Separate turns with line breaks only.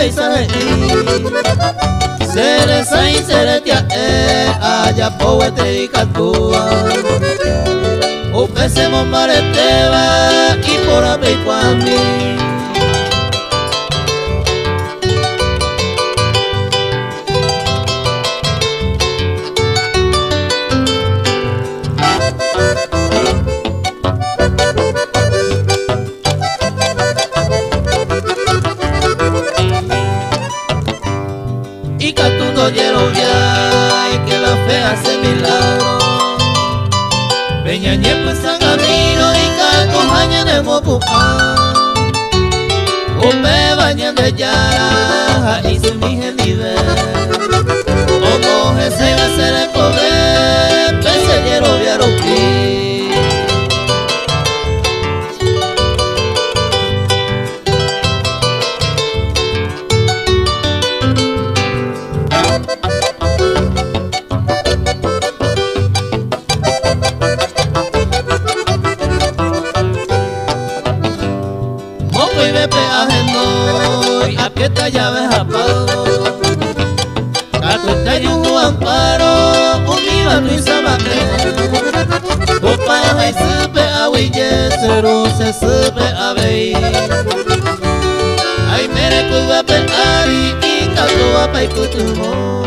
y sale Sere sai sere tia aya poete y catua Upesemos mareteba y por ape kwami Y catundo yero ya y que la fe hace milagro Peña ñepo san camino y caco jaña de mopupa Upe baña de yara y se mi genive Omo se va a ser el poder Pese yero viaro pi y bepe ajeno y aprieta llaves apado Cato está yungu amparo univa tu isabate Copa y supe a huille cero se supe a vei Ay mere cuba pe ari y cato apa y cutumo